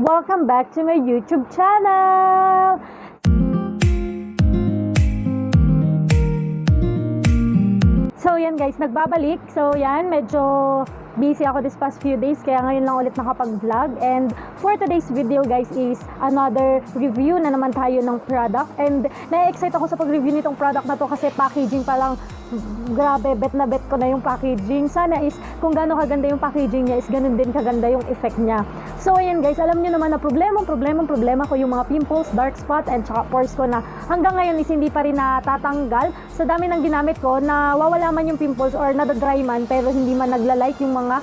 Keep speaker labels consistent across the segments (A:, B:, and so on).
A: welcome back to my YouTube channel! So yan guys, nagbabalik. So yan, medyo busy ako this past few days, kaya ngayon lang ulit nakapag-vlog. And for today's video guys is another review na naman tayo ng product. And na-excite ako sa pag-review nitong product na to kasi packaging pa lang, grabe, bet na bet ko na yung packaging. Sana is kung gaano kaganda yung packaging niya is ganun din kaganda yung effect niya. So ayan guys, alam niyo naman na problema ko yung mga pimples, dark spot, and tsaka pores ko na hanggang ngayon is hindi pa rin natatanggal. Sa dami ng ginamit ko, nawawala man yung pimples or nadadry man pero hindi man nagla-like yung mga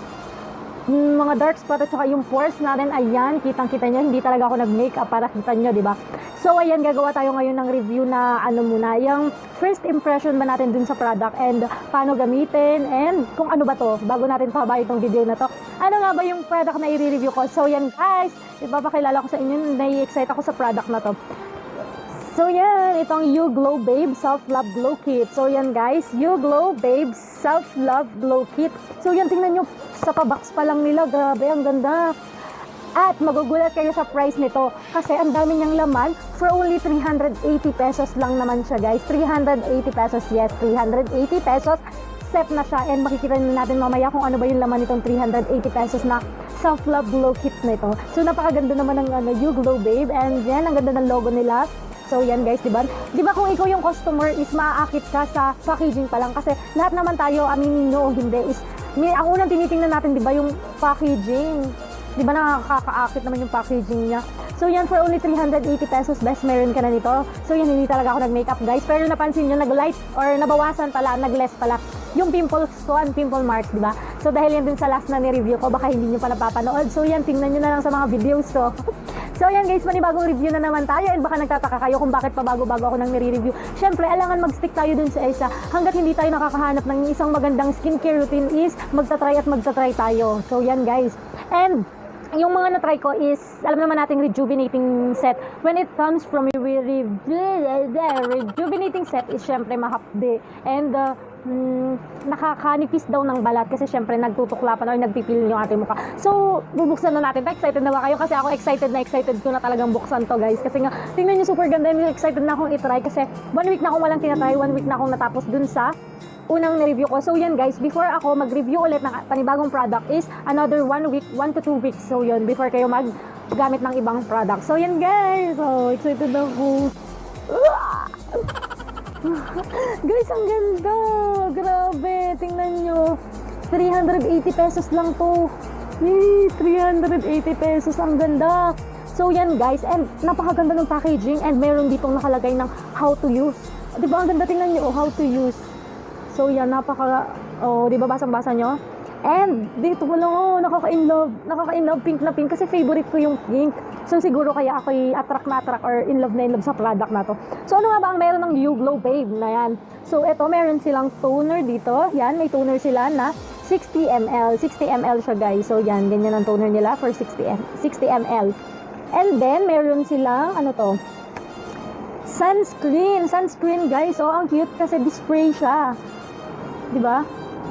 A: dark spot at saka yung pores natin. Ayan, kitang-kita niyo, hindi talaga ako nag-makeup para kita niyo, di ba? So ayan, gagawa tayo ngayon ng review na ano muna, yung first impression ba natin dun sa product and paano gamitin and kung ano ba to bago natin pababa itong video na to. Ano nga ba yung product na i-review ko? So yan guys, ipapakilala ko sa inyo, nai-excite ako sa product na to. So yan, itong You Glow Babe Self Love Glow Kit. So yan guys, You Glow Babe Self Love Glow Kit. So yan, tingnan nyo, sa pa-box pa lang nila, grabe, ang ganda. At magugulat kayo sa price nito kasi ang dami niyang laman. For only 380 pesos lang naman siya guys. 380 pesos, yes, 380 pesos. Set na siya and makikita natin mamaya kung ano ba yung laman nitong 380 pesos na self-love glow kit nito. So napakaganda naman ng You Glow Babe, and yan, ang ganda ng logo nila. So yan guys, diba? Diba kung ikaw yung customer is maaakit ka sa packaging pa lang kasi lahat naman tayo, aminin nyo o hindi, is ang unang tinitingnan natin, diba, yung packaging. Diba nakakaakit naman yung packaging niya. So yan, for only 380 pesos, best meron ka na nito. So yan, hindi talaga ako nag-makeup guys. Pero napansin nyo, nag-light or nabawasan pala, nag-less pala yung pimples ko and pimple marks, diba? So dahil yan din sa last na ni-review ko, baka hindi nyo pa napapanood. So yan, tingnan nyo na lang sa mga videos ko. So yan guys, panibagong review na naman tayo and baka nagtataka kayo kung bakit pa bago-bago ako nang nire-review. Syempre, alangan mag-stick tayo dun sa isa. Hanggat hindi tayo nakakahanap ng isang magandang skincare routine is magta-try tayo. So yan guys. And yung mga na-try ko is, alam naman nating rejuvenating set. When it comes from rejuvenating set is syempre mahapde. And nakakanipis daw ng balat kasi syempre nagtutuklapan or nagpipil yung ating mukha. So, bubuksan na natin. Excited na ba kayo? Kasi ako excited ko na talagang buksan to guys. Kasi nga, tingnan nyo, super ganda. Excited na akong itry kasi 1 week na akong walang tinatry. 1 week na akong natapos dun sa unang na-review ko. So yan guys, before ako mag-review ulit ng panibagong product is another 1 week, 1 to 2 weeks. So yun, before kayo maggamit ng ibang product. So yan guys, so excited ako. Guys, ang ganda. Grabe, tingnan nyo. 380 pesos lang to. 380 pesos, ang ganda. So yan guys, and napakaganda ng packaging and meron ditong nakalagay ng how to use. Diba ang ganda, tingnan nyo, how to use. So yan, diba basang-basa nyo? And dito ko lang, nakaka-inlove, pink na pink kasi favorite ko yung pink. So siguro kaya ako attract or in love sa product na to. So ano nga ba ang meron ng You Glow Babe na yan? So ito, meron silang toner dito. Yan, may toner sila na 60 ml. 60 ml siya guys. So yan, ganyan ang toner nila for 60 ml. And then meron silang, ano to? Sunscreen guys. Oh, ang cute kasi display siya. Diba?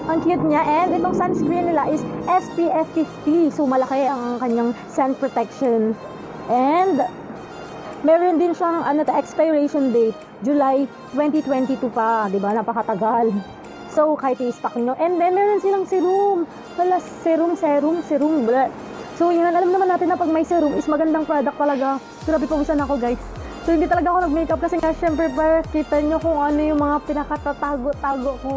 A: Ang cute niya. And itong sunscreen nila is SPF 50. So malaki ang kanyang sun protection. And meron din siyang expiration date, July 2022 pa. Diba? Napakatagal. So kahit i-stock nyo. And then meron silang serum. Wala, serum. Blah. So yan, alam naman natin na pag may serum is magandang product talaga. Grabe, pawisan ako guys. So hindi talaga ako nag-makeup kasi nga syempre para kita nyo kung ano yung mga pinakatatago-tago ko.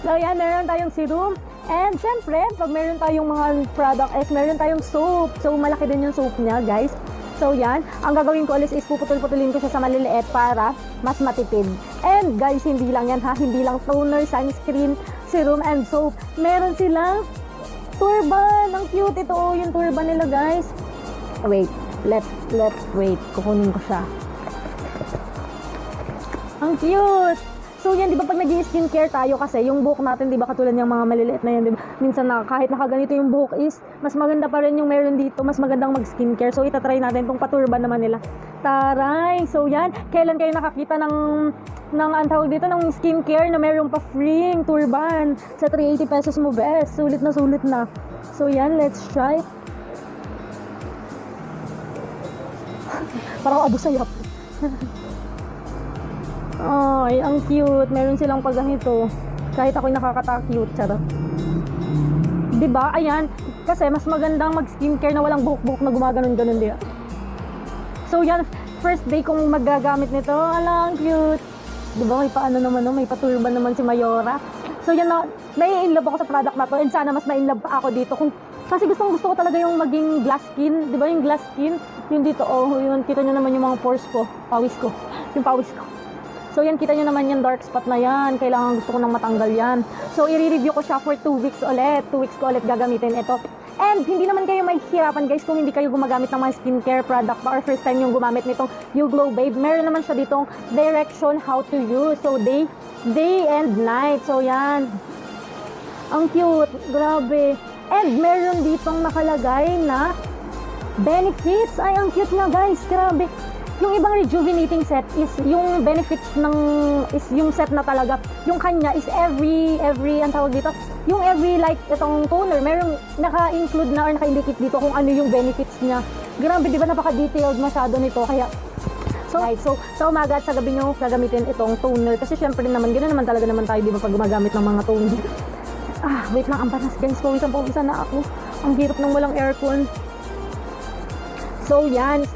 A: So yan, meron tayong serum. And syempre, pag meron tayong mga product is meron tayong soap. So malaki din yung soap niya guys. So yan, ang gagawin ko ulit is puputol-putulin ko siya sa maliliit para mas matipid. And guys, hindi lang yan ha, hindi lang toner, sunscreen, serum, and soap. Meron silang turban. Ang cute ito, yung turban nila guys. Wait, let's wait, kukunin ko siya. Ang cute. So yan, di ba pag nag-skincare tayo kasi yung buhok natin, di ba katulad ng mga maliliit na yan, di ba? Minsan kahit nakaganito yung buhok is mas maganda pa rin yung meron dito, mas magandang mag-skincare. So itatry natin itong paturban naman nila. Taray! So yan, kailan kayo nakakita ng ang tawag dito ng skincare na meron pa free turban sa 380 pesos mo best. Sulit na. So yan, let's try. Parang abo sayap. Ay, ang cute. Meron silang pag ganito. Kahit ako'y nakakata-cute. Charot. Diba? Ayan. Kasi mas magandang mag-skincare na walang buhok-buhok na gumaganon-ganon diba? So yan, first day kong magagamit nito. Ala, ang cute. Diba? May paano naman, no? May paturban naman si Mayora. So yan na, nai-inlove ako sa product na to. And sana mas ma-inlove pa ako dito. Kasi gusto ko talaga yung maging glass skin. Diba yung glass skin? Yung dito, yun. Kita nyo naman yung mga pores ko. Pawis ko. Yung pawis ko. So yan, kita nyo naman yung dark spot na yan. Kailangan gusto ko nang matanggal yan. So i-review ko siya for 2 weeks ulit. 2 weeks ko ulit gagamitin ito. And hindi naman kayo mahihirapan guys kung hindi kayo gumagamit ng mga skincare product pa or first time yung gumamit nitong You Glow Babe. Meron naman siya ditong direction how to use. So day and night. So yan. Ang cute. Grabe. And meron ditong nakalagay na benefits. Ay, ang cute nga guys. Grabe. Yung ibang rejuvenating set is yung benefits is yung set na talaga. Yung kanya is every ang tawag dito, yung every like itong toner, merong naka-include na or naka-indicate dito kung ano yung benefits niya. Grabe, di ba napaka-detailed masyado nito. Kaya so sa umaga at sa gabi nyo gagamitin itong toner kasi syempre naman ganoon naman talaga naman tayo di ba pag gumagamit ng mga toner. Wait lang, ang panas guys, pawisan na ako. Ang hirap ng walang aircon. So yan.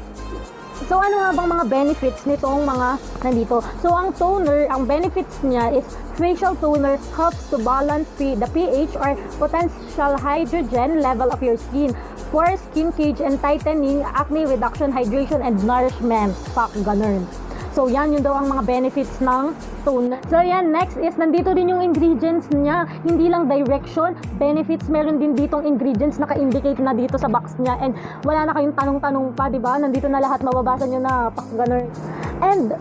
A: So ano nga bang mga benefits nitong mga nandito? So ang toner, ang benefits niya is facial toner helps to balance the pH or potential hydrogen level of your skin. For skin cage and tightening, acne reduction, hydration, and nourishment. Fuck, ganun. So yan, yun daw ang mga benefits ng toner. So yan, next is, nandito din yung ingredients niya. Hindi lang direction, benefits, meron din ditong ingredients naka-indicate na dito sa box niya. And wala na kayong tanong-tanong pa, diba? Nandito na lahat, mababasa nyo na, pak, ganun. And,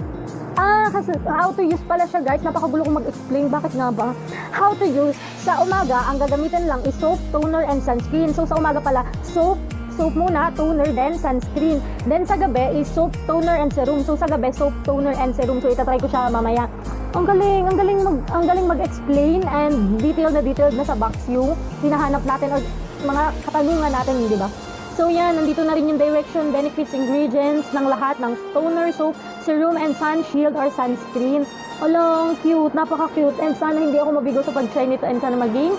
A: kasi how to use pala siya guys, napakagulo kong mag-explain, bakit nga ba? How to use, sa umaga, ang gagamitin lang is soap, toner, and sunscreen. So sa umaga pala, soap muna, toner, then sunscreen. Then sa gabi is soap, toner, and serum. So sa gabi, soap, toner, and serum. So itatry ko siya mamaya. Ang galing mag-explain and detailed na sa box yung hinahanap natin or mga katanungan natin, di ba? So yan, nandito na rin yung direction, benefits, ingredients ng lahat ng toner, soap, serum, and sun shield or sunscreen. Alang, cute, napaka-cute. And sana hindi ako mabigo sa pag-try nito and sana maging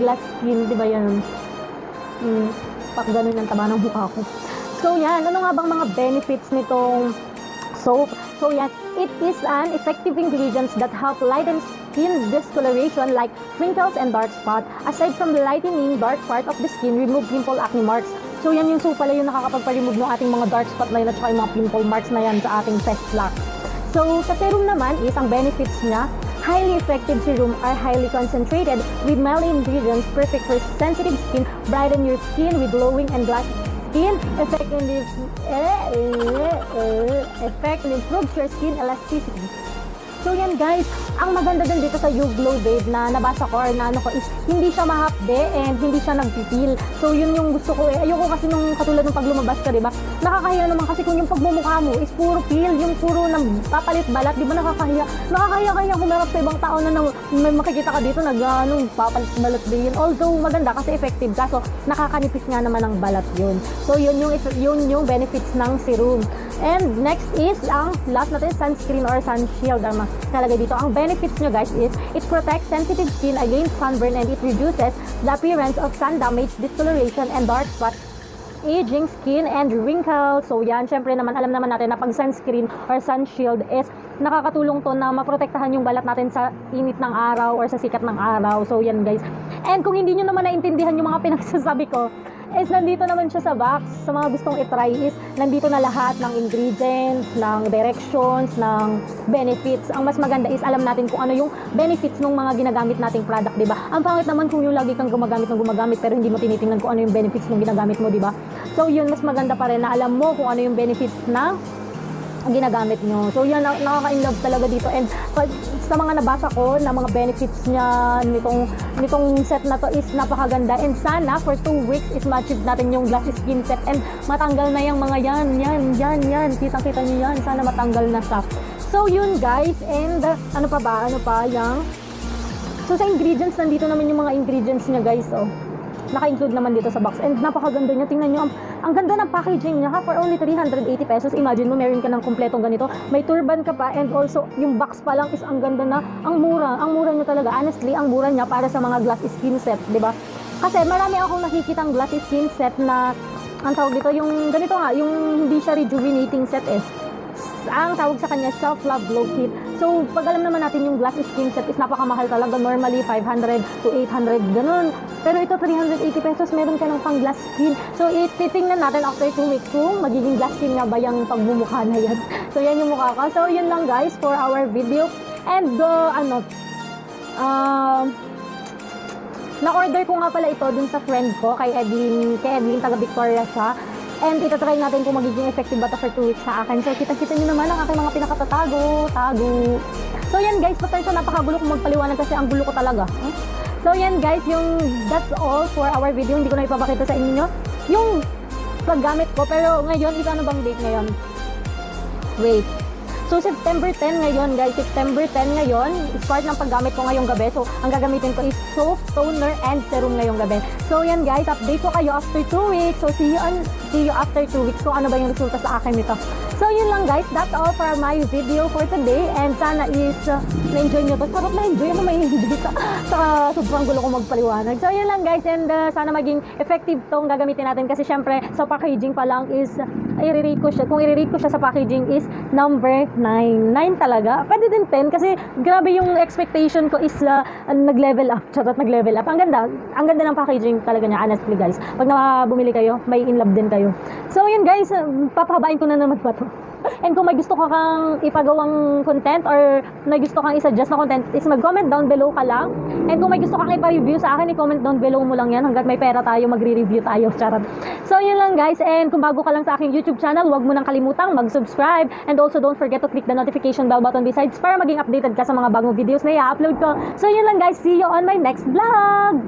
A: glass skin, di ba yan? Pak ganun yung taba ng mukha ko. So yan, ano nga bang mga benefits nitong soap? So yan, it is an effective ingredients that help lighten skin discoloration like wrinkles and dark spot. Aside from lightening dark part of the skin, remove pimple, acne marks. So yan yung soap pala yung nakakapagpa-remove ng ating mga dark spot na yun at saka yung mga pimple marks na yan sa ating face flak. So sa serum naman is ang benefits niya. Highly effective serum are highly concentrated with mild ingredients, perfect for sensitive skin, brighten your skin with glowing and glass skin, effect and improves your skin elasticity. So yan guys, ang maganda din dito sa You Glow Babe na nabasa ko or na ano ko is hindi siya mahapde and hindi siya nagpipil. So yun yung gusto ko ayoko kasi nung katulad ng pag lumabas ka, diba? Nakakahiya naman kasi kung yung pagmumukha mo is puro pil, yung puro nang papalit balat, diba nakakahiya? Nakakahiya kaya humarap sa ibang tao na may makikita ka dito papalit balat din. Although maganda kasi effective kaso nakakanipis nga naman ang balat yun. So yun yung benefits ng serum. And next is ang last natin, sunscreen or sun shield. Nalagay dito. Ang benefits nyo guys is it protects sensitive skin against sunburn and it reduces the appearance of sun damage, discoloration, and dark spots, aging skin, and wrinkles. So yan, syempre naman alam naman natin na pag sunscreen or sun shield is nakakatulong to na maprotektahan yung balat natin sa init ng araw or sa sikat ng araw. So yan guys. And kung hindi nyo naman naintindihan yung mga pinagsasabi ko, is nandito naman siya sa box. Sa mga gustong itry is nandito na lahat ng ingredients, ng directions, ng benefits. Ang mas maganda is alam natin kung ano yung benefits ng mga ginagamit nating product, diba? Ang pangit naman kung yung lagi kang gumagamit pero hindi mo tinitingnan kung ano yung benefits ng ginagamit mo, diba? So yun, mas maganda pa rin na alam mo kung ano yung benefits ng ginagamit nyo. So yan, nakaka-inlove talaga dito. And sa mga nabasa ko na mga benefits niya nitong set na to is napakaganda. And sana for 2 weeks is ma-achieve natin yung glass skin set and matanggal na yung mga yan. Kitang-kita nyo yan. Sana matanggal na siya. So yun guys. And ano pa yung so sa ingredients, nandito naman yung mga ingredients niya guys. naka-include naman dito sa box. And napakaganda niya, tingnan nyo, ang ganda ng packaging niya ha, for only 380 pesos. Imagine mo, meron ka ng kumpletong ganito, may turban ka pa, and also yung box pa lang is ang ganda na, ang mura niya talaga. Honestly, ang mura niya para sa mga glass skin set, di ba? Kasi marami akong nakikitang glass skin set na, ang tawag dito, yung ganito nga, yung hindi siya rejuvenating set eh. Ang tawag sa kanya, self-love glow kit. So, pag alam naman natin yung glass skin set is napakamahal talaga. Normally, 500 to 800, ganun. Pero ito, 380 pesos, meron ka ng pang glass skin. So, ititingnan natin after 2 weeks kung magiging glass skin nga ba yung pagmumukha na yan. So, yan yung mukha ka. So, yun lang guys for our video. And, na-order ko nga pala ito dun sa friend ko, kay Edwin, taga Victoria siya. And itatry natin kung magiging effective ba ito for 2 weeks sa akin. So, kita-kita nyo naman ang aking mga pinakatatago. So, yan guys, pasensya, napakagulo kong magpaliwanag kasi ang gulo ko talaga. So, yan guys, that's all for our video. Hindi ko na ipapakita sa inyo yung paggamit ko. Pero ngayon, ano bang date ngayon? Wait. So, September 10 ngayon, guys. September 10 ngayon, start ng paggamit ko ngayong gabi. So, ang gagamitin ko is soap, toner, and serum ngayong gabi. So, yan guys, update ko kayo after 2 weeks. So, see you after 2 weeks. So, ano ba yung resulta sa akin nito? So, yun lang guys. That's all for my video for today. And sana is na-enjoy nyo to. Sarap na-enjoy. Ano may hindi sa sobrang gulo ko magpaliwanag. So, yun lang guys. And sana maging effective tong gagamitin natin. Kasi syempre, sa packaging pa lang is, i-rate ko siya. Kung i-rate ko siya sa packaging is number 9. 9 talaga. Pwede din 10 kasi grabe yung expectation ko is nag-level up. Charot, nag-level up. Ang ganda ng packaging talaga niya, honestly guys. Pag bumili kayo, may in love din kayo. So yun guys, papahabain ko na naman ba to. And kung may gusto ka kang ipagawang content or may gusto kang i-suggest na content is mag-comment down below ka lang. And kung may gusto kang ipa-review sa akin, i-comment down below mo lang yan. Hanggat may pera tayo, magre-review tayo. Charot. So yun lang guys. And kung bago ka lang sa aking YouTube channel, huwag mo nang kalimutang mag-subscribe. And also don't forget to click the notification bell button besides para maging updated ka sa mga bagong videos na i-upload ko. So yun lang guys. See you on my next vlog!